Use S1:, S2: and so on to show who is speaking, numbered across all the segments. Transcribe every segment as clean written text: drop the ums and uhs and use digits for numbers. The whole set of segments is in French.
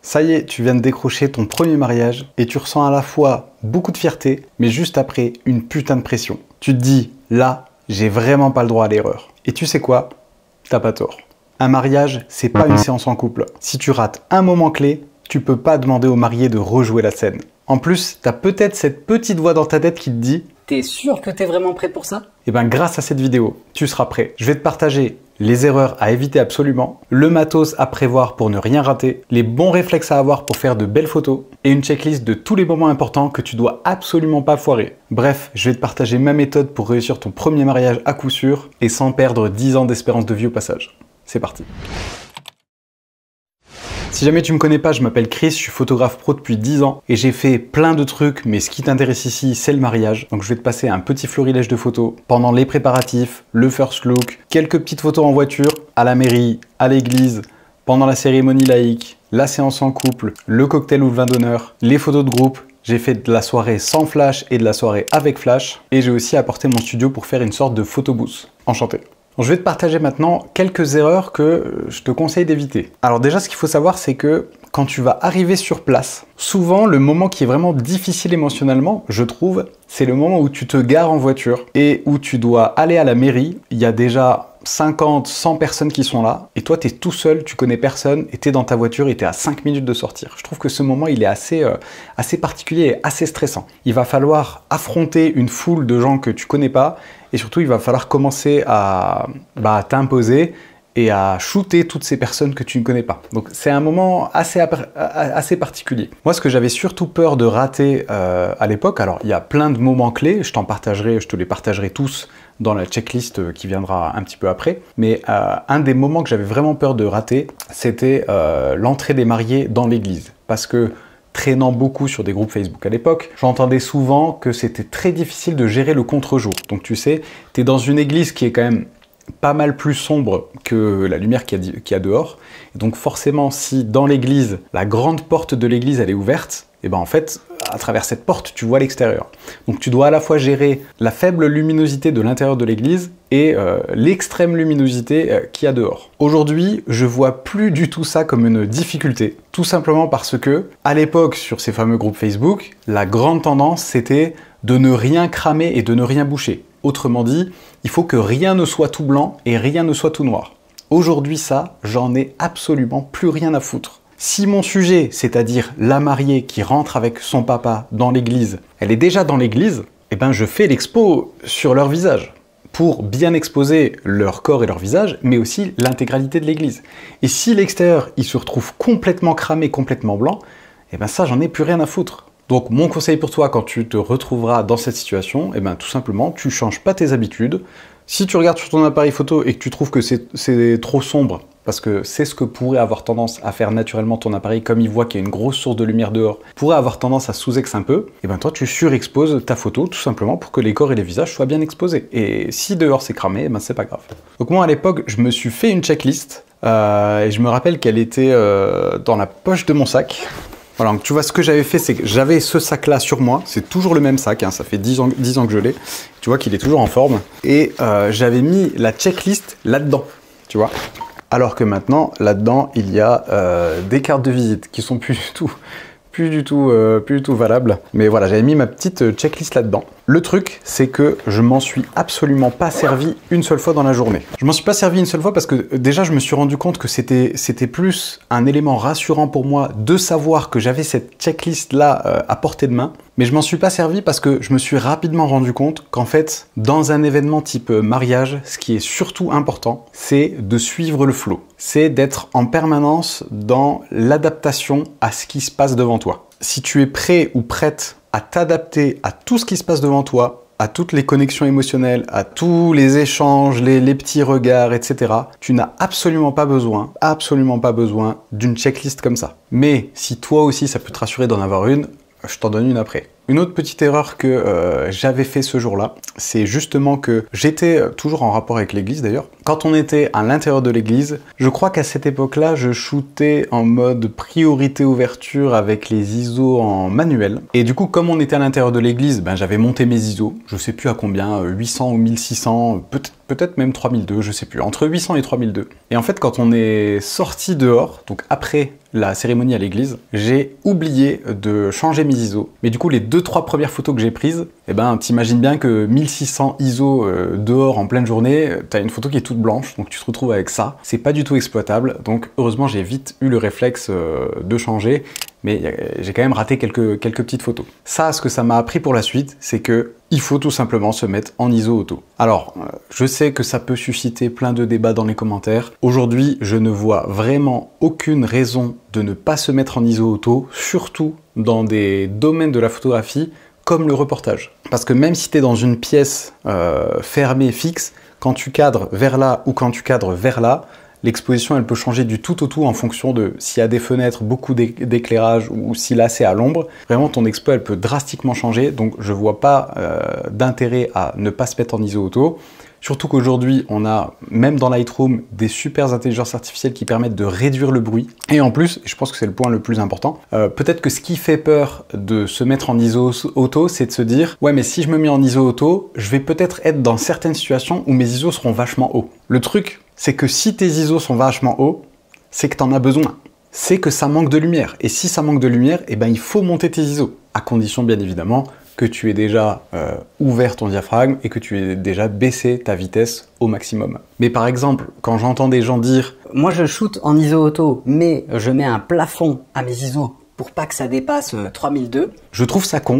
S1: Ça y est, tu viens de décrocher ton premier mariage et tu ressens à la fois beaucoup de fierté, mais juste après, une putain de pression. Tu te dis, là, j'ai vraiment pas le droit à l'erreur. Et tu sais quoi? T'as pas tort. Un mariage, c'est pas une séance en couple. Si tu rates un moment clé, tu peux pas demander au marié de rejouer la scène. En plus, t'as peut-être cette petite voix dans ta tête qui te dit «
S2: T'es sûr que t'es vraiment prêt pour ça ?»
S1: Eh bien, grâce à cette vidéo, tu seras prêt. Je vais te partager les erreurs à éviter absolument, le matos à prévoir pour ne rien rater, les bons réflexes à avoir pour faire de belles photos et une checklist de tous les moments importants que tu dois absolument pas foirer. Bref, je vais te partager ma méthode pour réussir ton premier mariage à coup sûr et sans perdre 10 ans d'espérance de vie au passage. C'est parti. Si jamais tu me connais pas, je m'appelle Chris, je suis photographe pro depuis 10 ans et j'ai fait plein de trucs, mais ce qui t'intéresse ici, c'est le mariage. Donc je vais te passer un petit florilège de photos pendant les préparatifs, le first look, quelques petites photos en voiture, à la mairie, à l'église, pendant la cérémonie laïque, la séance en couple, le cocktail ou le vin d'honneur, les photos de groupe. J'ai fait de la soirée sans flash et de la soirée avec flash et j'ai aussi apporté mon studio pour faire une sorte de photo booth. Enchanté. Je vais te partager maintenant quelques erreurs que je te conseille d'éviter. Alors déjà, ce qu'il faut savoir, c'est que quand tu vas arriver sur place, souvent le moment qui est vraiment difficile émotionnellement, je trouve, c'est le moment où tu te gares en voiture et où tu dois aller à la mairie. Il y a déjà 50, 100 personnes qui sont là et toi, tu es tout seul, tu connais personne et tu es dans ta voiture et tu es à 5 minutes de sortir. Je trouve que ce moment, il est assez particulier et assez stressant. Il va falloir affronter une foule de gens que tu connais pas et surtout, il va falloir commencer à t'imposer et à shooter toutes ces personnes que tu ne connais pas. Donc c'est un moment assez particulier. Moi, ce que j'avais surtout peur de rater à l'époque, alors il y a plein de moments clés, je te les partagerai tous dans la checklist qui viendra un petit peu après, mais un des moments que j'avais vraiment peur de rater, c'était l'entrée des mariés dans l'église. Parce que traînant beaucoup sur des groupes Facebook à l'époque, j'entendais souvent que c'était très difficile de gérer le contre-jour. Donc tu sais, tu es dans une église qui est quand même pas mal plus sombre que la lumière qu'il y a dehors. Et donc forcément, si dans l'église, la grande porte de l'église elle est ouverte, et ben en fait, à travers cette porte, tu vois l'extérieur. Donc tu dois à la fois gérer la faible luminosité de l'intérieur de l'église et l'extrême luminosité qu'il y a dehors. Aujourd'hui, je vois plus du tout ça comme une difficulté, tout simplement parce que, à l'époque, sur ces fameux groupes Facebook, la grande tendance, c'était de ne rien cramer et de ne rien boucher. Autrement dit, il faut que rien ne soit tout blanc et rien ne soit tout noir. Aujourd'hui, ça, j'en ai absolument plus rien à foutre. Si mon sujet, c'est-à-dire la mariée qui rentre avec son papa dans l'église, elle est déjà dans l'église, eh ben je fais l'expo sur leur visage pour bien exposer leur corps et leur visage, mais aussi l'intégralité de l'église. Et si l'extérieur, il se retrouve complètement cramé, complètement blanc, eh ben ça, j'en ai plus rien à foutre. Donc mon conseil pour toi quand tu te retrouveras dans cette situation, eh ben tout simplement, tu changes pas tes habitudes. Si tu regardes sur ton appareil photo et que tu trouves que c'est trop sombre, parce que c'est ce que pourrait avoir tendance à faire naturellement ton appareil, comme il voit qu'il y a une grosse source de lumière dehors, pourrait avoir tendance à sous-ex un peu, et ben toi tu surexposes ta photo tout simplement pour que les corps et les visages soient bien exposés. Et si dehors c'est cramé, eh ben c'est pas grave. Donc moi à l'époque, je me suis fait une checklist, et je me rappelle qu'elle était dans la poche de mon sac. Voilà, donc tu vois, ce que j'avais fait, c'est que j'avais ce sac-là sur moi, c'est toujours le même sac, hein, ça fait 10 ans que je l'ai, tu vois qu'il est toujours en forme, et j'avais mis la checklist là-dedans, tu vois. Alors que maintenant, là-dedans, il y a des cartes de visite qui sont plus du tout valables. Mais voilà, j'avais mis ma petite checklist là-dedans. Le truc, c'est que je m'en suis absolument pas servi une seule fois dans la journée. Je m'en suis pas servi une seule fois parce que déjà, je me suis rendu compte que c'était plus un élément rassurant pour moi de savoir que j'avais cette checklist-là à portée de main. Mais je m'en suis pas servi parce que je me suis rapidement rendu compte qu'en fait, dans un événement type mariage, ce qui est surtout important, c'est de suivre le flow. C'est d'être en permanence dans l'adaptation à ce qui se passe devant toi. Si tu es prêt ou prête à t'adapter à tout ce qui se passe devant toi, à toutes les connexions émotionnelles, à tous les échanges, les petits regards, etc., tu n'as absolument pas besoin d'une checklist comme ça. Mais si toi aussi ça peut te rassurer d'en avoir une, je t'en donne une après. Une autre petite erreur que j'avais fait ce jour-là, c'est justement que j'étais toujours en rapport avec l'église d'ailleurs. Quand on était à l'intérieur de l'église, je crois qu'à cette époque-là, je shootais en mode priorité ouverture avec les ISO en manuel. Et du coup, comme on était à l'intérieur de l'église, ben, j'avais monté mes ISO, je sais plus à combien, 800 ou 1600, peut-être même 3002, je sais plus, entre 800 et 3002. Et en fait, quand on est sorti dehors, donc après la cérémonie à l'église, j'ai oublié de changer mes ISO. Mais du coup, les 2-3 premières photos que j'ai prises, eh ben, t'imagines bien que 1600 ISO dehors en pleine journée, t'as une photo qui est toute blanche, donc tu te retrouves avec ça. C'est pas du tout exploitable, donc heureusement, j'ai vite eu le réflexe de changer. Mais j'ai quand même raté quelques petites photos. Ça, ce que ça m'a appris pour la suite, c'est que il faut tout simplement se mettre en ISO auto. Alors, je sais que ça peut susciter plein de débats dans les commentaires. Aujourd'hui, je ne vois vraiment aucune raison de ne pas se mettre en ISO auto, surtout dans des domaines de la photographie comme le reportage. Parce que même si tu es dans une pièce fermée, fixe, quand tu cadres vers là ou quand tu cadres vers là, l'exposition, elle peut changer du tout au tout en fonction de s'il y a des fenêtres, beaucoup d'éclairage ou si là c'est à l'ombre. Vraiment, ton expo, elle peut drastiquement changer. Donc, je vois pas d'intérêt à ne pas se mettre en ISO auto. Surtout qu'aujourd'hui, on a, même dans Lightroom, des super intelligences artificielles qui permettent de réduire le bruit. Et en plus, je pense que c'est le point le plus important, peut-être que ce qui fait peur de se mettre en ISO auto, c'est de se dire « Ouais, mais si je me mets en ISO auto, je vais peut-être être dans certaines situations où mes ISO seront vachement hauts. » Le truc, c'est que si tes ISO sont vachement hauts, c'est que tu en as besoin. C'est que ça manque de lumière. Et si ça manque de lumière, eh ben, il faut monter tes ISO. À condition, bien évidemment, que tu aies déjà ouvert ton diaphragme et que tu aies déjà baissé ta vitesse au maximum. Mais par exemple, quand j'entends des gens dire
S2: « Moi, je shoot en ISO auto, mais je mets un plafond à mes ISO pour pas que ça dépasse 3002. »
S1: Je trouve ça con.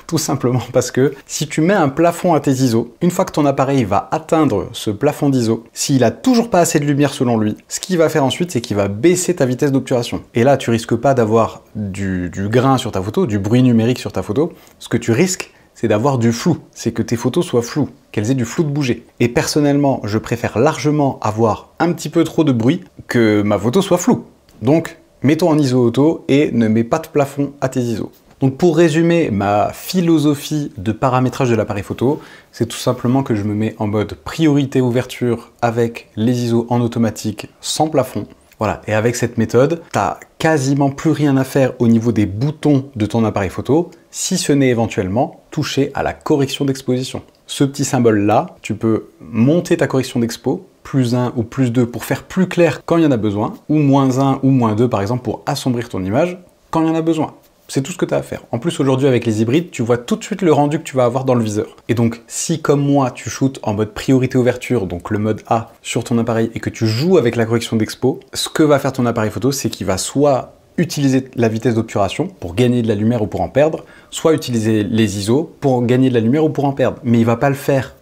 S1: Tout simplement parce que si tu mets un plafond à tes ISO, une fois que ton appareil va atteindre ce plafond d'ISO, s'il a toujours pas assez de lumière selon lui, ce qu'il va faire ensuite, c'est qu'il va baisser ta vitesse d'obturation. Et là, tu risques pas d'avoir du grain sur ta photo, du bruit numérique sur ta photo. Ce que tu risques, c'est d'avoir du flou. C'est que tes photos soient floues, qu'elles aient du flou de bouger. Et personnellement, je préfère largement avoir un petit peu trop de bruit que ma photo soit floue. Donc, mets-toi en ISO auto et ne mets pas de plafond à tes ISO. Donc pour résumer ma philosophie de paramétrage de l'appareil photo, c'est tout simplement que je me mets en mode priorité ouverture avec les ISO en automatique sans plafond. Voilà, et avec cette méthode, tu n'as quasiment plus rien à faire au niveau des boutons de ton appareil photo, si ce n'est éventuellement toucher à la correction d'exposition. Ce petit symbole-là, tu peux monter ta correction d'expo, +1 ou +2 pour faire plus clair quand il y en a besoin, ou -1 ou -2 par exemple pour assombrir ton image quand il y en a besoin. C'est tout ce que tu as à faire. En plus, aujourd'hui, avec les hybrides, tu vois tout de suite le rendu que tu vas avoir dans le viseur. Et donc, si comme moi, tu shootes en mode priorité ouverture, donc le mode A sur ton appareil, et que tu joues avec la correction d'expo, ce que va faire ton appareil photo, c'est qu'il va soit utiliser la vitesse d'obturation pour gagner de la lumière ou pour en perdre, soit utiliser les ISO pour gagner de la lumière ou pour en perdre. Mais il va pas le faire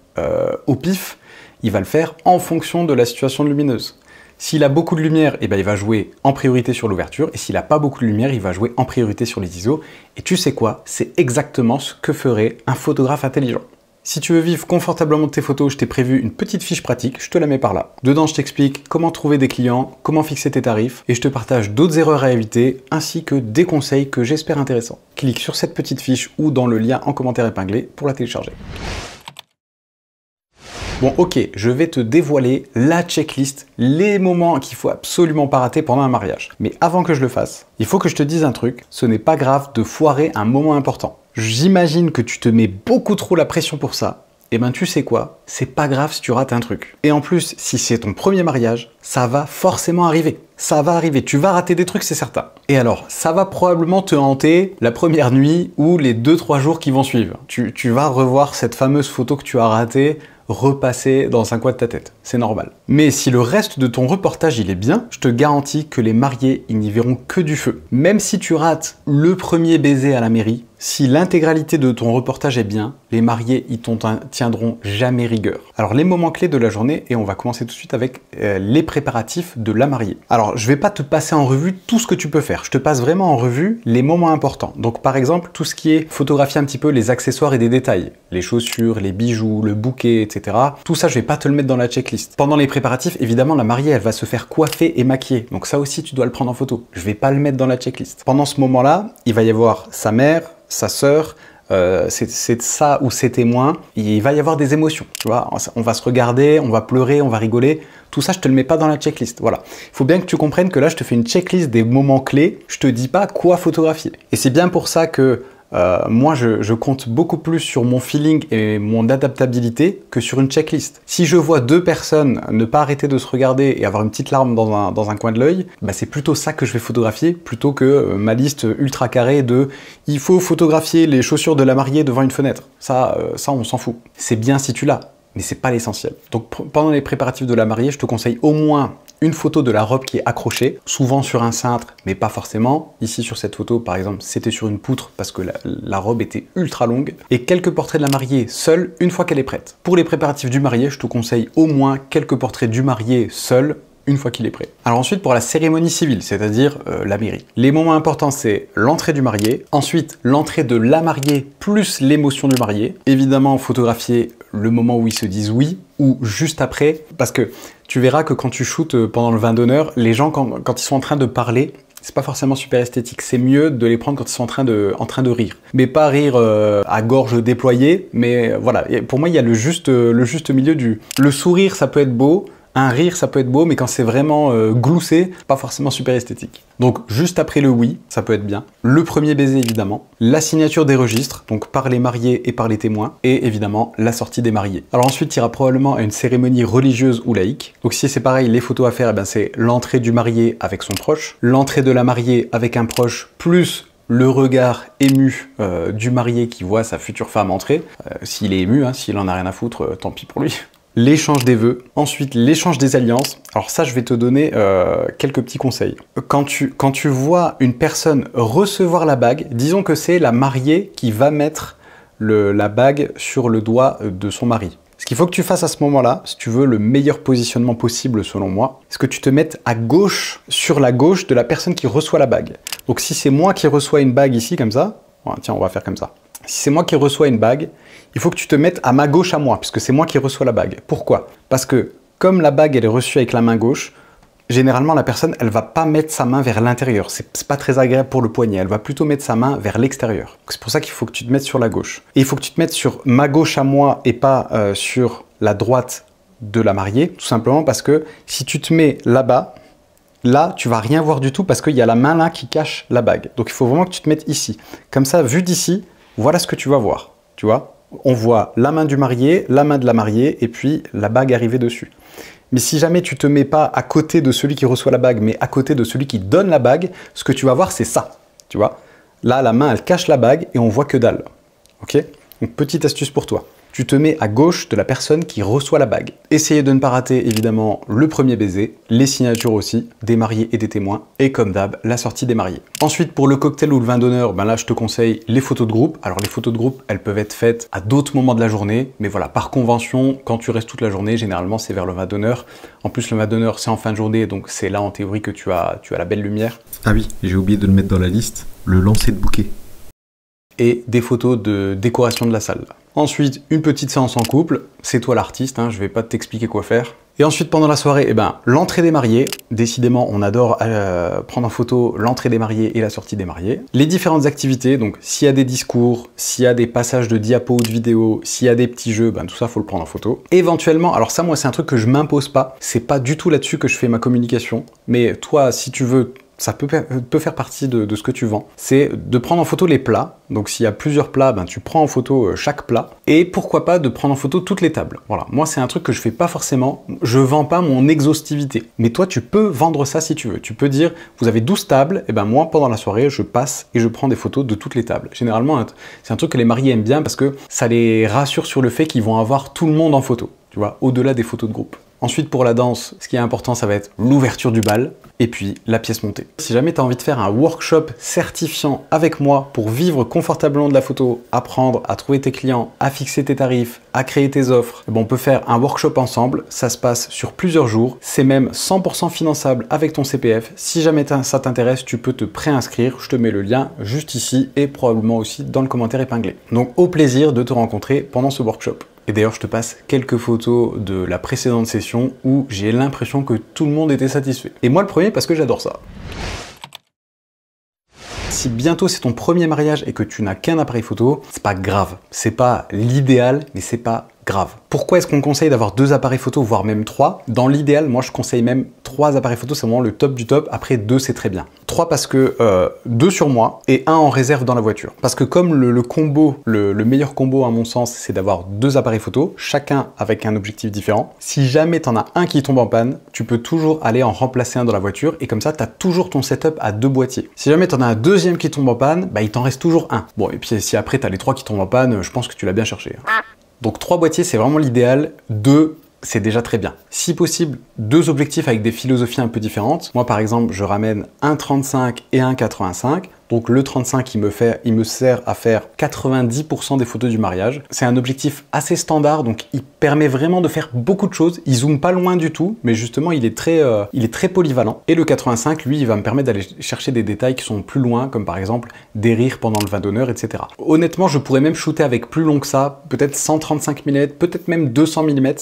S1: au pif, il va le faire en fonction de la situation lumineuse. S'il a beaucoup de lumière, eh ben, il va jouer en priorité sur l'ouverture, et s'il n'a pas beaucoup de lumière, il va jouer en priorité sur les ISO. Et tu sais quoi? C'est exactement ce que ferait un photographe intelligent. Si tu veux vivre confortablement de tes photos, je t'ai prévu une petite fiche pratique, je te la mets par là. Dedans, je t'explique comment trouver des clients, comment fixer tes tarifs, et je te partage d'autres erreurs à éviter, ainsi que des conseils que j'espère intéressants. Clique sur cette petite fiche ou dans le lien en commentaire épinglé pour la télécharger. Bon, ok, je vais te dévoiler la checklist, les moments qu'il faut absolument pas rater pendant un mariage. Mais avant que je le fasse, il faut que je te dise un truc, ce n'est pas grave de foirer un moment important. J'imagine que tu te mets beaucoup trop la pression pour ça. Et ben tu sais quoi, c'est pas grave si tu rates un truc. Et en plus, si c'est ton premier mariage, ça va forcément arriver. Ça va arriver, tu vas rater des trucs, c'est certain. Et alors, ça va probablement te hanter la première nuit ou les 2-3 jours qui vont suivre. Tu vas revoir cette fameuse photo que tu as ratée, repasser dans un coin de ta tête. C'est normal. Mais si le reste de ton reportage il est bien, je te garantis que les mariés, ils n'y verront que du feu. Même si tu rates le premier baiser à la mairie, si l'intégralité de ton reportage est bien, les mariés, ils t'en tiendront jamais rigueur. Alors, les moments clés de la journée, et on va commencer tout de suite avec les préparatifs de la mariée. Alors, je vais pas te passer en revue tout ce que tu peux faire. Je te passe vraiment en revue les moments importants. Donc, par exemple, tout ce qui est photographier un petit peu les accessoires et des détails. Les chaussures, les bijoux, le bouquet, etc. Tout ça, je vais pas te le mettre dans la checklist. Pendant les préparatifs, évidemment, la mariée, elle va se faire coiffer et maquiller. Donc ça aussi, tu dois le prendre en photo. Je vais pas le mettre dans la checklist. Pendant ce moment-là, il va y avoir sa mère, sa sœur, c'est ça ou ses témoins, il va y avoir des émotions, tu vois, on va se regarder, on va pleurer, on va rigoler, tout ça je te le mets pas dans la checklist, voilà. Il faut bien que tu comprennes que là je te fais une checklist des moments clés, je te dis pas quoi photographier. Et c'est bien pour ça que moi je compte beaucoup plus sur mon feeling et mon adaptabilité que sur une checklist. Si je vois deux personnes ne pas arrêter de se regarder et avoir une petite larme dans un coin de l'œil, bah c'est plutôt ça que je vais photographier plutôt que ma liste ultra carrée de il faut photographier les chaussures de la mariée devant une fenêtre. Ça on s'en fout. C'est bien si tu l'as, mais c'est pas l'essentiel. Donc pendant les préparatifs de la mariée, je te conseille au moins une photo de la robe qui est accrochée, souvent sur un cintre, mais pas forcément. Ici sur cette photo par exemple, c'était sur une poutre parce que la robe était ultra longue. Et quelques portraits de la mariée seule une fois qu'elle est prête. Pour les préparatifs du marié, je te conseille au moins quelques portraits du marié seul une fois qu'il est prêt. Alors ensuite pour la cérémonie civile, c'est-à-dire la mairie. Les moments importants c'est l'entrée du marié, ensuite l'entrée de la mariée plus l'émotion du marié. Évidemment photographier le moment où ils se disent oui ou juste après, parce que tu verras que quand tu shootes pendant le vin d'honneur, les gens quand ils sont en train de parler, c'est pas forcément super esthétique. C'est mieux de les prendre quand ils sont en train de rire. Mais pas rire à gorge déployée, mais voilà. Et pour moi, il y a le juste milieu du... Le sourire, ça peut être beau, un rire, ça peut être beau, mais quand c'est vraiment gloussé, pas forcément super esthétique. Donc, juste après le oui, ça peut être bien. Le premier baiser, évidemment. La signature des registres, donc par les mariés et par les témoins. Et évidemment, la sortie des mariés. Alors ensuite, tu iras probablement à une cérémonie religieuse ou laïque. Donc si c'est pareil, les photos à faire, eh ben, c'est l'entrée du marié avec son proche, l'entrée de la mariée avec un proche, plus le regard ému du marié qui voit sa future femme entrer. S'il est ému, hein, s'il en a rien à foutre, tant pis pour lui. L'échange des vœux, ensuite l'échange des alliances. Alors ça, je vais te donner quelques petits conseils. Quand tu vois une personne recevoir la bague, disons que c'est la mariée qui va mettre la bague sur le doigt de son mari. Ce qu'il faut que tu fasses à ce moment-là, si tu veux le meilleur positionnement possible selon moi, c'est que tu te mettes à gauche, sur la gauche de la personne qui reçoit la bague. Donc si c'est moi qui reçois une bague ici comme ça, tiens on va faire comme ça. Si c'est moi qui reçois une bague, il faut que tu te mettes à ma gauche à moi, puisque c'est moi qui reçois la bague. Pourquoi? Parce que comme la bague elle est reçue avec la main gauche, généralement la personne elle va pas mettre sa main vers l'intérieur. C'est pas très agréable pour le poignet, elle va plutôt mettre sa main vers l'extérieur. C'est pour ça qu'il faut que tu te mettes sur la gauche. Et il faut que tu te mettes sur ma gauche à moi et pas sur la droite de la mariée, tout simplement parce que si tu te mets là-bas, là, tu vas rien voir du tout parce qu'il y a la main là qui cache la bague. Donc il faut vraiment que tu te mettes ici. Comme ça, vu d'ici, voilà ce que tu vas voir. Tu vois, on voit la main du marié, la main de la mariée et puis la bague arrivée dessus. Mais si jamais tu te mets pas à côté de celui qui reçoit la bague, mais à côté de celui qui donne la bague, ce que tu vas voir, c'est ça. Tu vois, là, la main, elle cache la bague et on voit que dalle. Ok? Donc, petite astuce pour toi. Tu te mets à gauche de la personne qui reçoit la bague. Essayez de ne pas rater évidemment le premier baiser, les signatures aussi, des mariés et des témoins, et comme d'hab, la sortie des mariés. Ensuite, pour le cocktail ou le vin d'honneur, ben là je te conseille les photos de groupe. Alors les photos de groupe, elles peuvent être faites à d'autres moments de la journée, mais voilà, par convention, quand tu restes toute la journée, généralement c'est vers le vin d'honneur. En plus le vin d'honneur c'est en fin de journée, donc c'est là en théorie que tu as la belle lumière.
S3: Ah oui, j'ai oublié de le mettre dans la liste, le lancer de bouquet.
S1: Et des photos de décoration de la salle. Ensuite, une petite séance en couple, c'est toi l'artiste, hein, je vais pas t'expliquer quoi faire. Et ensuite, pendant la soirée, eh ben, l'entrée des mariés. Décidément, on adore prendre en photo l'entrée des mariés et la sortie des mariés. Les différentes activités, donc s'il y a des discours, s'il y a des passages de diapos ou de vidéos, s'il y a des petits jeux, ben, tout ça, faut le prendre en photo. Éventuellement, alors ça, moi, c'est un truc que je m'impose pas. C'est pas du tout là-dessus que je fais ma communication. Mais toi, si tu veux, ça peut faire partie de ce que tu vends, c'est de prendre en photo les plats. Donc s'il y a plusieurs plats, ben, tu prends en photo chaque plat. Et pourquoi pas de prendre en photo toutes les tables. Voilà, moi c'est un truc que je fais pas forcément, je vends pas mon exhaustivité. Mais toi tu peux vendre ça si tu veux. Tu peux dire, vous avez 12 tables, et ben moi pendant la soirée je passe et je prends des photos de toutes les tables. Généralement c'est un truc que les mariés aiment bien parce que ça les rassure sur le fait qu'ils vont avoir tout le monde en photo. Tu vois, au-delà des photos de groupe. Ensuite, pour la danse, ce qui est important, ça va être l'ouverture du bal et puis la pièce montée. Si jamais tu as envie de faire un workshop certifiant avec moi pour vivre confortablement de la photo, apprendre à trouver tes clients, à fixer tes tarifs, à créer tes offres, on peut faire un workshop ensemble. Ça se passe sur plusieurs jours. C'est même 100% finançable avec ton CPF. Si jamais ça t'intéresse, tu peux te préinscrire. Je te mets le lien juste ici et probablement aussi dans le commentaire épinglé. Donc, au plaisir de te rencontrer pendant ce workshop. Et d'ailleurs, je te passe quelques photos de la précédente session où j'ai l'impression que tout le monde était satisfait. Et moi le premier parce que j'adore ça. Si bientôt c'est ton premier mariage et que tu n'as qu'un appareil photo, c'est pas grave. C'est pas l'idéal, mais c'est pas grave. Pourquoi est-ce qu'on conseille d'avoir 2 appareils photo, voire même 3? Dans l'idéal, moi je conseille même 3 appareils photo, c'est vraiment le top du top. Après 2, c'est très bien. 3 parce que 2 sur moi et 1 en réserve dans la voiture. Parce que comme le combo, le meilleur combo à mon sens, c'est d'avoir 2 appareils photo, chacun avec un objectif différent. Si jamais tu en as un qui tombe en panne, tu peux toujours aller en remplacer un dans la voiture et comme ça, tu as toujours ton setup à 2 boîtiers. Si jamais tu en as un deuxième qui tombe en panne, bah, il t'en reste toujours un. Bon, et puis si après tu as les 3 qui tombent en panne, je pense que tu l'as bien cherché. Donc 3 boîtiers, c'est vraiment l'idéal. 2, c'est déjà très bien. Si possible, 2 objectifs avec des philosophies un peu différentes. Moi, par exemple, je ramène un 35 et un 85. Donc le 35, il me sert à faire 90% des photos du mariage. C'est un objectif assez standard, donc il permet vraiment de faire beaucoup de choses. Il zoome pas loin du tout, mais justement, il est très polyvalent. Et le 85, lui, il va me permettre d'aller chercher des détails qui sont plus loin, comme par exemple des rires pendant le vin d'honneur, etc. Honnêtement, je pourrais même shooter avec plus long que ça, peut-être 135 mm, peut-être même 200 mm,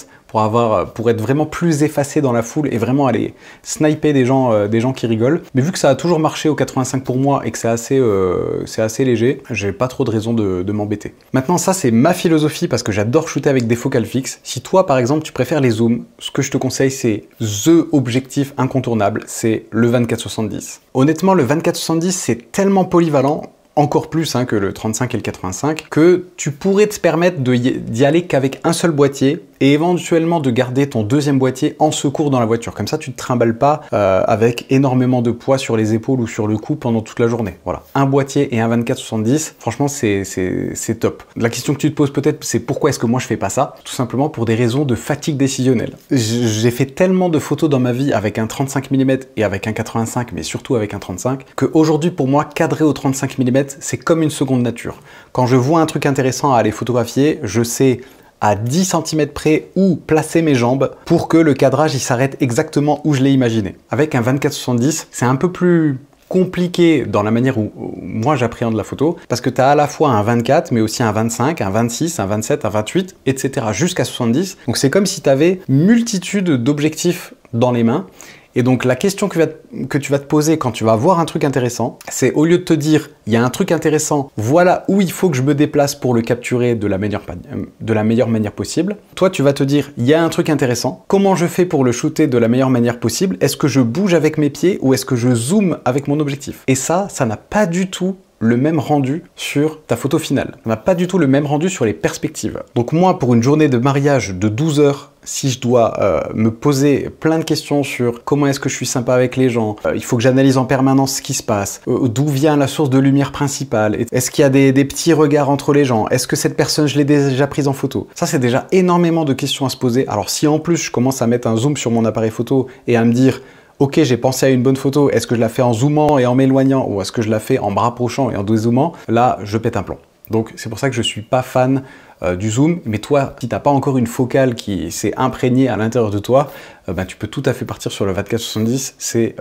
S1: pour être vraiment plus effacé dans la foule et vraiment aller sniper des gens qui rigolent. Mais vu que ça a toujours marché au 85 pour moi et que c'est assez léger, j'ai pas trop de raison de m'embêter. Maintenant, ça c'est ma philosophie parce que j'adore shooter avec des focales fixes. Si toi par exemple tu préfères les zooms, ce que je te conseille c'est THE objectif incontournable, c'est le 24-70. Honnêtement, le 24-70 c'est tellement polyvalent, encore plus que le 35 et le 85, que tu pourrais te permettre d'y aller qu'avec un seul boîtier et éventuellement de garder ton deuxième boîtier en secours dans la voiture. Comme ça, tu ne te trimbales pas avec énormément de poids sur les épaules ou sur le cou pendant toute la journée. Voilà, un boîtier et un 24-70, franchement, c'est top. La question que tu te poses peut-être, c'est pourquoi est-ce que moi je fais pas ça? Tout simplement pour des raisons de fatigue décisionnelle. J'ai fait tellement de photos dans ma vie avec un 35 mm et avec un 85, mais surtout avec un 35, qu'aujourd'hui pour moi, cadrer au 35 mm, c'est comme une seconde nature. Quand je vois un truc intéressant à aller photographier, je sais à 10 cm près où placer mes jambes pour que le cadrage il s'arrête exactement où je l'ai imaginé. Avec un 24-70, c'est un peu plus compliqué dans la manière où moi j'appréhende la photo, parce que tu as à la fois un 24, mais aussi un 25, un 26, un 27, un 28, etc. jusqu'à 70. Donc c'est comme si tu avais multitude d'objectifs dans les mains. Et donc la question que tu vas te poser quand tu vas voir un truc intéressant, c'est au lieu de te dire il y a un truc intéressant, voilà où il faut que je me déplace pour le capturer de la meilleure manière possible. Toi tu vas te dire il y a un truc intéressant, comment je fais pour le shooter de la meilleure manière possible? Est-ce que je bouge avec mes pieds ou est-ce que je zoome avec mon objectif? Et ça n'a pas du tout le même rendu sur ta photo finale. Ça n'a pas du tout le même rendu sur les perspectives. Donc moi, pour une journée de mariage de 12 heures, si je dois me poser plein de questions sur comment est-ce que je suis sympa avec les gens, il faut que j'analyse en permanence ce qui se passe, d'où vient la source de lumière principale, est-ce qu'il y a des petits regards entre les gens, est-ce que cette personne, je l'ai déjà prise en photo? Ça, c'est déjà énormément de questions à se poser. Alors si en plus, je commence à mettre un zoom sur mon appareil photo et à me dire ok, j'ai pensé à une bonne photo, est-ce que je la fais en zoomant et en m'éloignant ou est-ce que je la fais en me rapprochant et en dézoomant? Là, je pète un plomb. Donc c'est pour ça que je suis pas fan du zoom, mais toi, si t'as pas encore une focale qui s'est imprégnée à l'intérieur de toi, tu peux tout à fait partir sur le 24-70, c'est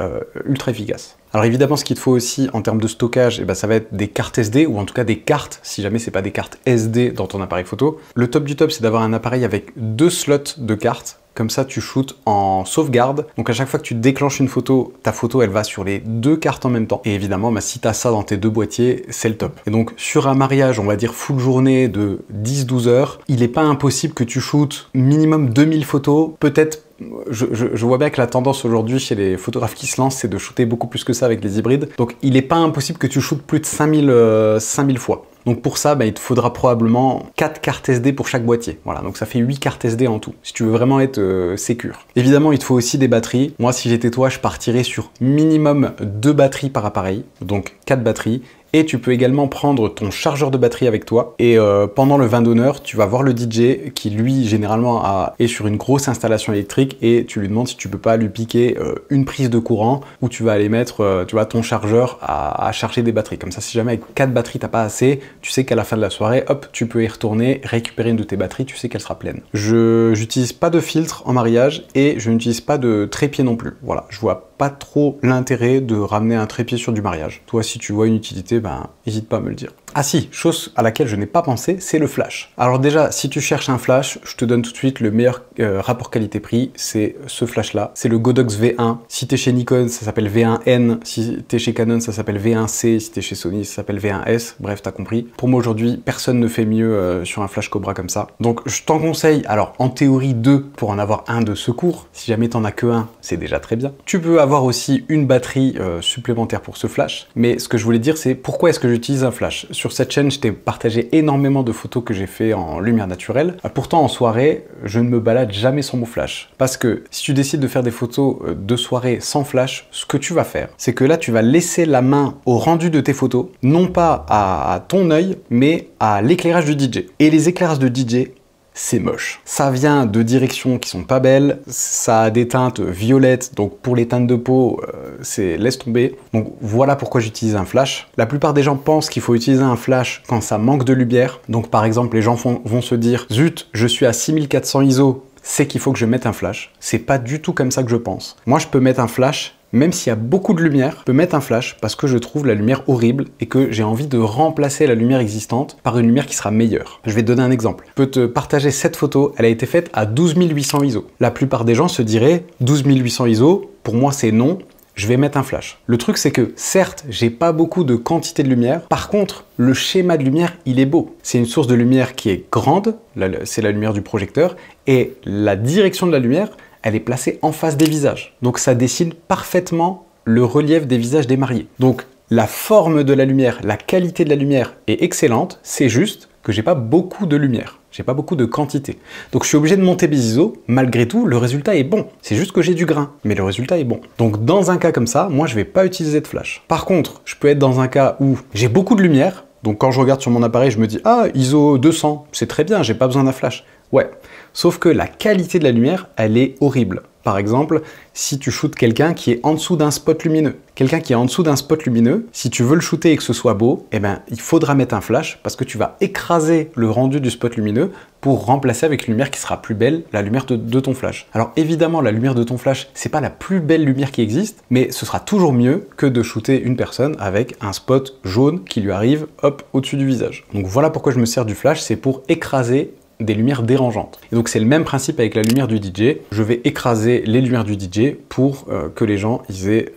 S1: ultra efficace. Alors évidemment, ce qu'il te faut aussi en termes de stockage, ça va être des cartes SD ou en tout cas des cartes, si jamais c'est pas des cartes SD dans ton appareil photo. Le top du top, c'est d'avoir un appareil avec 2 slots de cartes. Comme ça, tu shootes en sauvegarde. Donc à chaque fois que tu déclenches une photo, ta photo, elle va sur les 2 cartes en même temps. Et évidemment, si tu as ça dans tes 2 boîtiers, c'est le top. Et donc sur un mariage, on va dire full journée de 10-12 heures, il n'est pas impossible que tu shootes minimum 2000 photos, peut-être. Je vois bien que la tendance aujourd'hui chez les photographes qui se lancent, c'est de shooter beaucoup plus que ça avec les hybrides. Donc il n'est pas impossible que tu shootes plus de 5000 fois. Donc pour ça, il te faudra probablement 4 cartes SD pour chaque boîtier. Voilà, donc ça fait 8 cartes SD en tout, si tu veux vraiment être sécure. Évidemment, il te faut aussi des batteries. Moi, si j'étais toi, je partirais sur minimum 2 batteries par appareil, donc 4 batteries. Et tu peux également prendre ton chargeur de batterie avec toi. Et pendant le vin d'honneur, tu vas voir le DJ qui, lui, généralement, est sur une grosse installation électrique et tu lui demandes si tu peux pas lui piquer une prise de courant où tu vas aller mettre ton chargeur à charger des batteries. Comme ça, si jamais avec 4 batteries, t'as pas assez, tu sais qu'à la fin de la soirée, hop, tu peux y retourner, récupérer une de tes batteries, tu sais qu'elle sera pleine. Je n'utilise pas de filtre en mariage et je n'utilise pas de trépied non plus. Voilà, je vois pas trop l'intérêt de ramener un trépied sur du mariage. Toi, si tu vois une utilité, n'hésite pas à me le dire. Ah si, chose à laquelle je n'ai pas pensé, c'est le flash. Alors déjà, si tu cherches un flash, je te donne tout de suite le meilleur rapport qualité-prix, c'est ce flash-là. C'est le Godox V1. Si t'es chez Nikon, ça s'appelle V1N. Si t'es chez Canon, ça s'appelle V1C. Si t'es chez Sony, ça s'appelle V1S. Bref, t'as compris. Pour moi aujourd'hui, personne ne fait mieux sur un flash Cobra comme ça. Donc je t'en conseille, alors en théorie 2 pour en avoir un de secours. Si jamais t'en as que un, c'est déjà très bien. Tu peux avoir aussi une batterie supplémentaire pour ce flash. Mais ce que je voulais dire, c'est pourquoi est-ce que j'utilise un flash? Sur cette chaîne, je t'ai partagé énormément de photos que j'ai fait en lumière naturelle. Pourtant, en soirée, je ne me balade jamais sans mon flash. Parce que si tu décides de faire des photos de soirée sans flash, ce que tu vas faire, c'est que là, tu vas laisser la main au rendu de tes photos, non pas à ton œil, mais à l'éclairage du DJ. Et les éclairages de DJ, c'est moche. Ça vient de directions qui sont pas belles, ça a des teintes violettes, donc pour les teintes de peau, c'est laisse tomber. Donc voilà pourquoi j'utilise un flash. La plupart des gens pensent qu'il faut utiliser un flash quand ça manque de lumière. Donc par exemple, les gens vont se dire « Zut, je suis à 6400 ISO, c'est qu'il faut que je mette un flash ». C'est pas du tout comme ça que je pense. Moi, je peux mettre un flash. Même s'il y a beaucoup de lumière, je peux mettre un flash parce que je trouve la lumière horrible et que j'ai envie de remplacer la lumière existante par une lumière qui sera meilleure. Je vais te donner un exemple. Je peux te partager cette photo, elle a été faite à 12 800 ISO. La plupart des gens se diraient 12 800 ISO, pour moi c'est non, je vais mettre un flash. Le truc c'est que certes, j'ai pas beaucoup de quantité de lumière, par contre, le schéma de lumière, il est beau. C'est une source de lumière qui est grande, c'est la lumière du projecteur, et la direction de la lumière, elle est placée en face des visages. Donc ça dessine parfaitement le relief des visages des mariés. Donc la forme de la lumière, la qualité de la lumière est excellente, c'est juste que j'ai pas beaucoup de lumière, j'ai pas beaucoup de quantité. Donc je suis obligé de monter mes ISO, malgré tout, le résultat est bon. C'est juste que j'ai du grain, mais le résultat est bon. Donc dans un cas comme ça, moi je vais pas utiliser de flash. Par contre, je peux être dans un cas où j'ai beaucoup de lumière, donc quand je regarde sur mon appareil, je me dis « Ah, ISO 200, c'est très bien, j'ai pas besoin d'un flash ». Ouais, sauf que la qualité de la lumière, elle est horrible. Par exemple, si tu shootes quelqu'un qui est en dessous d'un spot lumineux. Quelqu'un qui est en dessous d'un spot lumineux, si tu veux le shooter et que ce soit beau, eh ben, il faudra mettre un flash parce que tu vas écraser le rendu du spot lumineux pour remplacer avec une lumière qui sera plus belle, la lumière de ton flash. Alors évidemment, la lumière de ton flash, c'est pas la plus belle lumière qui existe, mais ce sera toujours mieux que de shooter une personne avec un spot jaune qui lui arrive, hop, au-dessus du visage. Donc voilà pourquoi je me sers du flash, c'est pour écraser des lumières dérangeantes. Et donc c'est le même principe avec la lumière du DJ. Je vais écraser les lumières du DJ pour que les gens aient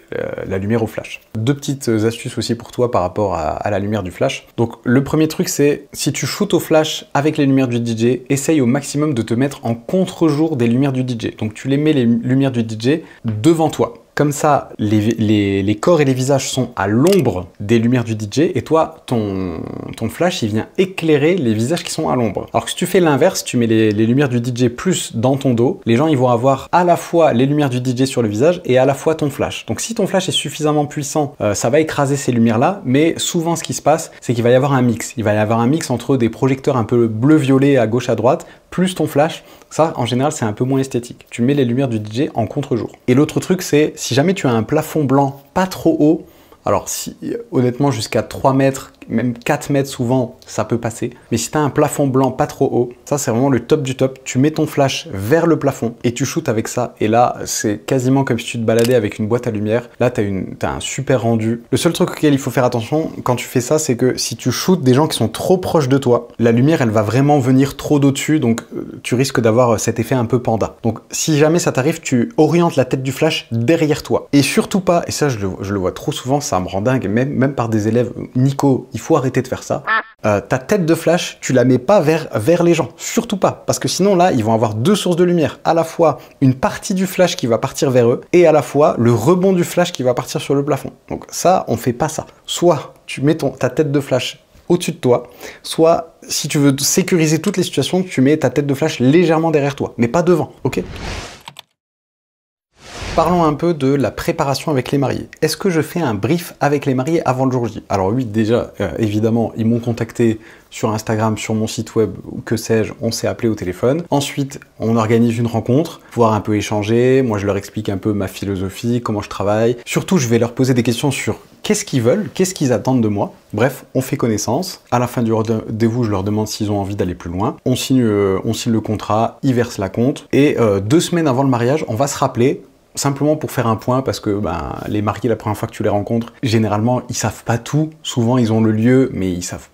S1: la lumière au flash. Deux petites astuces aussi pour toi par rapport à la lumière du flash. Donc le premier truc c'est, si tu shootes au flash avec les lumières du DJ, essaye au maximum de te mettre en contre-jour des lumières du DJ. Donc tu les mets les lumières du DJ devant toi. Comme ça, les corps et les visages sont à l'ombre des lumières du DJ et toi, ton flash, il vient éclairer les visages qui sont à l'ombre. Alors que si tu fais l'inverse, tu mets les lumières du DJ plus dans ton dos, les gens ils vont avoir à la fois les lumières du DJ sur le visage et à la fois ton flash. Donc si ton flash est suffisamment puissant, ça va écraser ces lumières-là, mais souvent ce qui se passe, c'est qu'il va y avoir un mix. Il va y avoir un mix entre des projecteurs un peu bleu-violet à gauche à droite, plus ton flash. Ça, en général, c'est un peu moins esthétique. Tu mets les lumières du DJ en contre-jour. Et l'autre truc, c'est si jamais tu as un plafond blanc pas trop haut, alors si honnêtement jusqu'à 3 mètres, même 4 mètres souvent, ça peut passer. Mais si tu as un plafond blanc pas trop haut, ça c'est vraiment le top du top. Tu mets ton flash vers le plafond et tu shootes avec ça. Et là, c'est quasiment comme si tu te baladais avec une boîte à lumière. Là, tu as un super rendu. Le seul truc auquel il faut faire attention quand tu fais ça, c'est que si tu shootes des gens qui sont trop proches de toi, la lumière, elle va vraiment venir trop d'au-dessus. Donc, tu risques d'avoir cet effet un peu panda. Donc, si jamais ça t'arrive, tu orientes la tête du flash derrière toi. Et surtout pas, et ça, je le vois trop souvent, ça me rend dingue, même par des élèves, Nico, il faut arrêter de faire ça. Ta tête de flash, tu la mets pas vers les gens, surtout pas, parce que sinon là, ils vont avoir deux sources de lumière, à la fois une partie du flash qui va partir vers eux, et à la fois le rebond du flash qui va partir sur le plafond. Donc ça, on fait pas ça. Soit tu mets ta tête de flash au-dessus de toi, soit si tu veux sécuriser toutes les situations, tu mets ta tête de flash légèrement derrière toi, mais pas devant, ok ? Parlons un peu de la préparation avec les mariés. Est-ce que je fais un brief avec les mariés avant le jour J? Alors oui, déjà, évidemment, ils m'ont contacté sur Instagram, sur mon site web, ou que sais-je, on s'est appelé au téléphone. Ensuite, on organise une rencontre, pouvoir un peu échanger. Moi, je leur explique un peu ma philosophie, comment je travaille. Surtout, je vais leur poser des questions sur qu'est-ce qu'ils veulent, qu'est-ce qu'ils attendent de moi. Bref, on fait connaissance. À la fin du rendez-vous, je leur demande s'ils ont envie d'aller plus loin. On signe le contrat, ils versent la compte. Et 2 semaines avant le mariage, on va se rappeler simplement pour faire un point, parce que les mariés, la première fois que tu les rencontres, généralement, ils savent pas tout. Souvent, ils ont le lieu, mais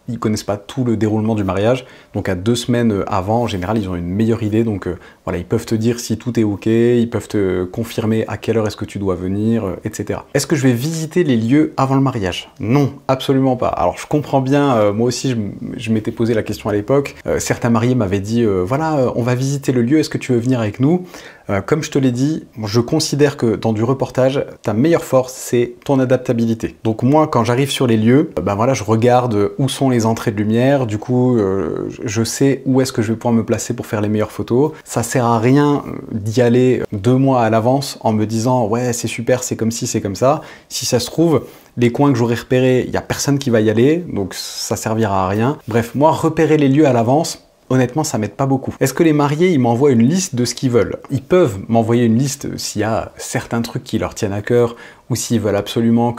S1: ils connaissent pas tout le déroulement du mariage. Donc, à 2 semaines avant, en général, ils ont une meilleure idée. Donc, voilà, ils peuvent te dire si tout est OK, ils peuvent te confirmer à quelle heure est-ce que tu dois venir, etc. Est-ce que je vais visiter les lieux avant le mariage? Non, absolument pas. Alors, je comprends bien, moi aussi, je m'étais posé la question à l'époque. Certains mariés m'avaient dit, voilà, on va visiter le lieu, est-ce que tu veux venir avec nous? Comme je te l'ai dit, je considère que dans du reportage, ta meilleure force, c'est ton adaptabilité. Donc moi, quand j'arrive sur les lieux, voilà, je regarde où sont les entrées de lumière, du coup, je sais où est-ce que je vais pouvoir me placer pour faire les meilleures photos. Ça sert à rien d'y aller 2 mois à l'avance en me disant « ouais, c'est super, c'est comme ci, c'est comme ça ». Si ça se trouve, les coins que j'aurais repérés, il n'y a personne qui va y aller, donc ça servira à rien. Bref, moi, repérer les lieux à l'avance, honnêtement, ça m'aide pas beaucoup. Est-ce que les mariés, ils m'envoient une liste de ce qu'ils veulent? Ils peuvent m'envoyer une liste s'il y a certains trucs qui leur tiennent à cœur, ou s'ils veulent absolument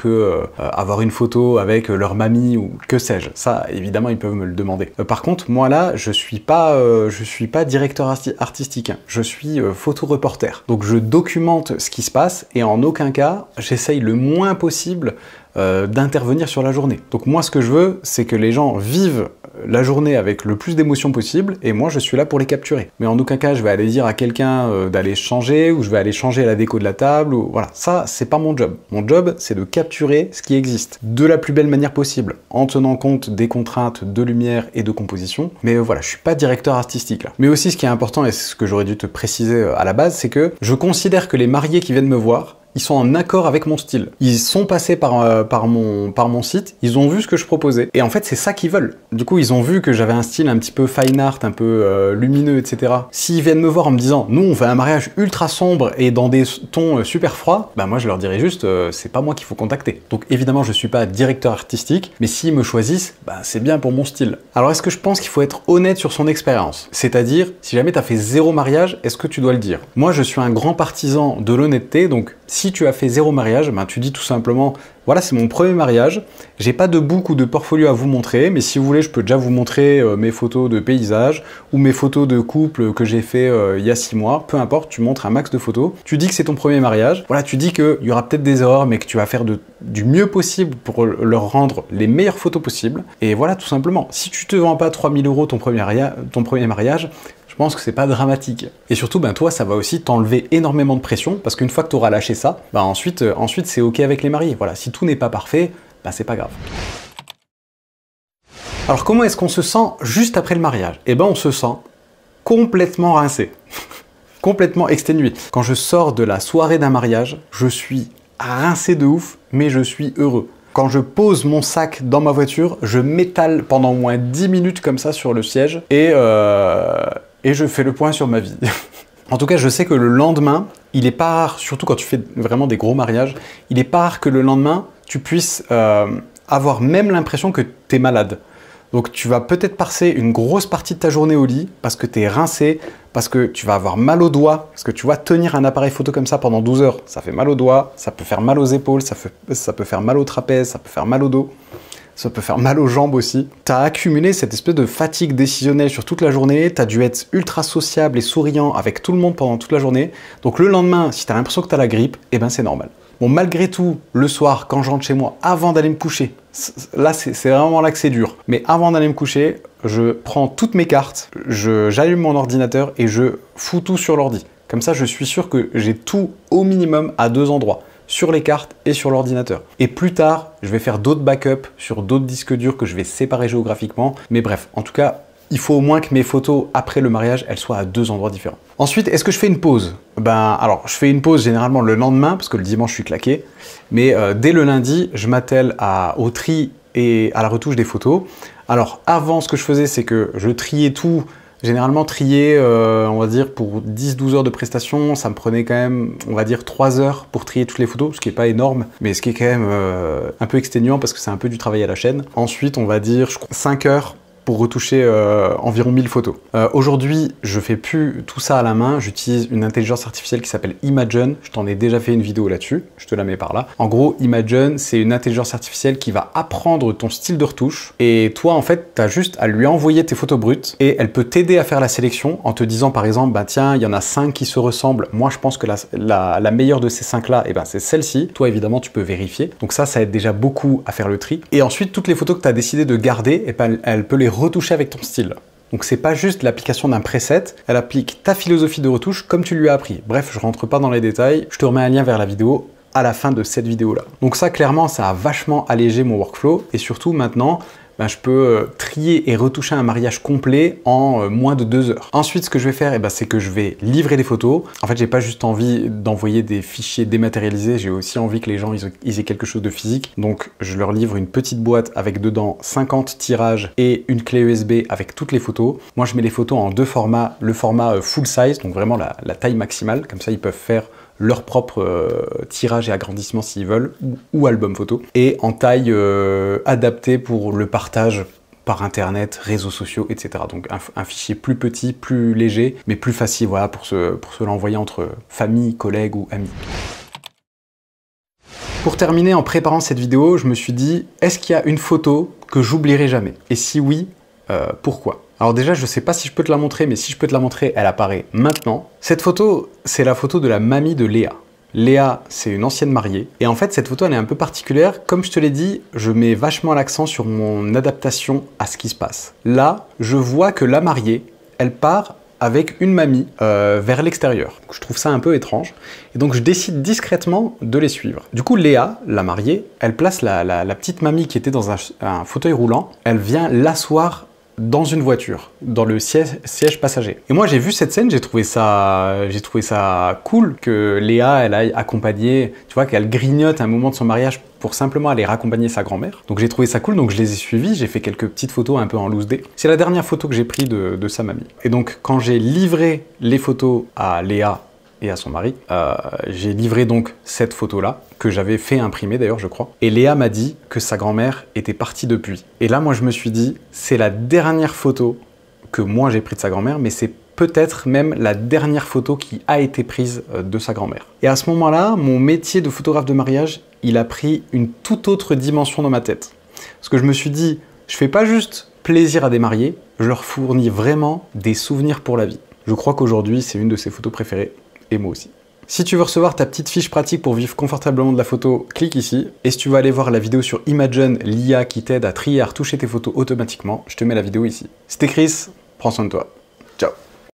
S1: avoir une photo avec leur mamie, ou que sais-je. Ça, évidemment, ils peuvent me le demander. Par contre, moi là, je suis pas directeur artistique, hein. Je suis photoreporter. Donc je documente ce qui se passe, et en aucun cas, j'essaye le moins possible d'intervenir sur la journée. Donc moi, ce que je veux, c'est que les gens vivent la journée avec le plus d'émotions possible, et moi je suis là pour les capturer. Mais en aucun cas je vais aller dire à quelqu'un d'aller changer, ou je vais aller changer la déco de la table, ou voilà, ça c'est pas mon job. Mon job, c'est de capturer ce qui existe de la plus belle manière possible, en tenant compte des contraintes de lumière et de composition. Mais voilà, je suis pas directeur artistique là. Mais aussi, ce qui est important, et c'est ce que j'aurais dû te préciser à la base, c'est que je considère que les mariés qui viennent me voir, ils sont en accord avec mon style. Ils sont passés par mon site, ils ont vu ce que je proposais. Et en fait, c'est ça qu'ils veulent. Du coup, ils ont vu que j'avais un style un petit peu fine art, un peu lumineux, etc. S'ils viennent me voir en me disant « nous, on fait un mariage ultra sombre et dans des tons super froids », moi, je leur dirais juste c'est pas moi qu'il faut contacter. Donc évidemment, je suis pas directeur artistique, mais s'ils me choisissent, c'est bien pour mon style. Alors, est-ce que je pense qu'il faut être honnête sur son expérience? C'est-à-dire, si jamais tu as fait 0 mariage, est-ce que tu dois le dire? Moi, je suis un grand partisan de l'honnêteté, donc si tu as fait 0 mariage, tu dis tout simplement « voilà, c'est mon premier mariage, j'ai pas de book ou de portfolio à vous montrer, mais si vous voulez, je peux déjà vous montrer mes photos de paysage ou mes photos de couple que j'ai fait il y a 6 mois, peu importe, tu montres un max de photos. Tu dis que c'est ton premier mariage, voilà, tu dis qu'il y aura peut-être des erreurs, mais que tu vas faire du mieux possible pour leur rendre les meilleures photos possibles. Et voilà, tout simplement. Si tu te vends pas 3000 € ton premier mariage, je pense que c'est pas dramatique. Et surtout, toi, ça va aussi t'enlever énormément de pression, parce qu'une fois que tu auras lâché ça, ensuite c'est OK avec les mariés. Voilà, si tout n'est pas parfait, c'est pas grave. Alors, comment est-ce qu'on se sent juste après le mariage? On se sent complètement rincé, complètement exténué. Quand je sors de la soirée d'un mariage, je suis rincé de ouf, mais je suis heureux. Quand je pose mon sac dans ma voiture, je m'étale pendant au moins 10 minutes comme ça sur le siège, et je fais le point sur ma vie. En tout cas, je sais que le lendemain, il est pas rare, surtout quand tu fais vraiment des gros mariages, il est pas rare que le lendemain, tu puisses avoir même l'impression que tu es malade. Donc tu vas peut-être passer une grosse partie de ta journée au lit parce que tu es rincé, parce que tu vas avoir mal aux doigts, parce que tu vois, tenir un appareil photo comme ça pendant 12 heures, ça fait mal aux doigts, ça peut faire mal aux épaules, ça peut faire mal au trapèze, ça peut faire mal au dos. Ça peut faire mal aux jambes aussi. Tu as accumulé cette espèce de fatigue décisionnelle sur toute la journée, tu as dû être ultra sociable et souriant avec tout le monde pendant toute la journée. Donc le lendemain, si tu as l'impression que tu as la grippe, c'est normal. Bon, malgré tout, le soir, quand je rentre chez moi, avant d'aller me coucher, là, c'est vraiment là que c'est dur. Mais avant d'aller me coucher, je prends toutes mes cartes, j'allume mon ordinateur et je fous tout sur l'ordi. Comme ça, je suis sûr que j'ai tout au minimum à 2 endroits, sur les cartes et sur l'ordinateur. Et plus tard, je vais faire d'autres backups sur d'autres disques durs que je vais séparer géographiquement. Mais bref, en tout cas, il faut au moins que mes photos après le mariage, elles soient à 2 endroits différents. Ensuite, est-ce que je fais une pause? Alors, je fais une pause généralement le lendemain, parce que le dimanche, je suis claqué. Mais dès le lundi, je m'attelle au tri et à la retouche des photos. Alors, avant, ce que je faisais, c'est que je triais tout. Généralement, trier, on va dire, pour 10-12 heures de prestation, ça me prenait quand même, on va dire, 3 heures pour trier toutes les photos, ce qui n'est pas énorme, mais ce qui est quand même un peu exténuant parce que c'est un peu du travail à la chaîne. Ensuite, on va dire, je crois, 5 heures pour retoucher environ 1000 photos. Aujourd'hui, je fais plus tout ça à la main, j'utilise une intelligence artificielle qui s'appelle Imagen. Je t'en ai déjà fait une vidéo là-dessus, je te la mets par là. En gros, Imagen, c'est une intelligence artificielle qui va apprendre ton style de retouche et toi, en fait, tu as juste à lui envoyer tes photos brutes et elle peut t'aider à faire la sélection en te disant par exemple, bah tiens, il y en a 5 qui se ressemblent. Moi, je pense que la meilleure de ces 5-là, eh ben, c'est celle-ci. Toi, évidemment, tu peux vérifier. Donc ça aide déjà beaucoup à faire le tri. Et ensuite, toutes les photos que tu as décidé de garder, eh ben, elle peut les retoucher avec ton style. Donc c'est pas juste l'application d'un preset, elle applique ta philosophie de retouche comme tu lui as appris. Bref, je rentre pas dans les détails, je te remets un lien vers la vidéo à la fin de cette vidéo là. Donc ça, clairement, ça a vachement allégé mon workflow et surtout maintenant, ben, je peux trier et retoucher un mariage complet en moins de 2 heures. Ensuite, ce que je vais faire, c'est que je vais livrer des photos. En fait, j'ai pas juste envie d'envoyer des fichiers dématérialisés, j'ai aussi envie que les gens ils aient quelque chose de physique. Donc, je leur livre une petite boîte avec dedans 50 tirages et une clé USB avec toutes les photos. Moi, je mets les photos en 2 formats. Le format full size, donc vraiment la taille maximale. Comme ça, ils peuvent faire leur propre tirage et agrandissement s'ils veulent, ou album photo, et en taille adaptée pour le partage par internet, réseaux sociaux, etc. Donc un fichier plus petit, plus léger, mais plus facile, voilà, pour se l'envoyer entre famille, collègues ou amis. Pour terminer, en préparant cette vidéo, je me suis dit, est-ce qu'il y a une photo que j'oublierai jamais? Et si oui, pourquoi? Alors déjà, je sais pas si je peux te la montrer, mais si je peux te la montrer, elle apparaît maintenant. Cette photo, c'est la photo de la mamie de Léa. Léa, c'est une ancienne mariée. Et en fait, cette photo, elle est un peu particulière. Comme je te l'ai dit, je mets vachement l'accent sur mon adaptation à ce qui se passe. Là, je vois que la mariée, elle part avec une mamie vers l'extérieur. Je trouve ça un peu étrange. Et donc, je décide discrètement de les suivre. Du coup, Léa, la mariée, elle place la petite mamie qui était dans un fauteuil roulant. Elle vient l'asseoir dans une voiture, dans le siège passager. Et moi, j'ai vu cette scène, j'ai trouvé ça cool que Léa, elle aille accompagner, tu vois, qu'elle grignote un moment de son mariage pour simplement aller raccompagner sa grand-mère. Donc j'ai trouvé ça cool, donc je les ai suivis, j'ai fait quelques petites photos un peu en loose day. C'est la dernière photo que j'ai prise de sa mamie. Et donc, quand j'ai livré les photos à Léa et à son mari, j'ai livré donc cette photo-là, que j'avais fait imprimer d'ailleurs, je crois. Et Léa m'a dit que sa grand-mère était partie depuis. Et là, moi, je me suis dit, c'est la dernière photo que moi j'ai prise de sa grand-mère, mais c'est peut-être même la dernière photo qui a été prise de sa grand-mère. Et à ce moment-là, mon métier de photographe de mariage, il a pris une toute autre dimension dans ma tête. Parce que je me suis dit, je fais pas juste plaisir à des mariés, je leur fournis vraiment des souvenirs pour la vie. Je crois qu'aujourd'hui, c'est une de ses photos préférées, et moi aussi. Si tu veux recevoir ta petite fiche pratique pour vivre confortablement de la photo, clique ici. Et si tu veux aller voir la vidéo sur Imagen, l'IA qui t'aide à trier et à retoucher tes photos automatiquement, je te mets la vidéo ici. C'était Chris, prends soin de toi.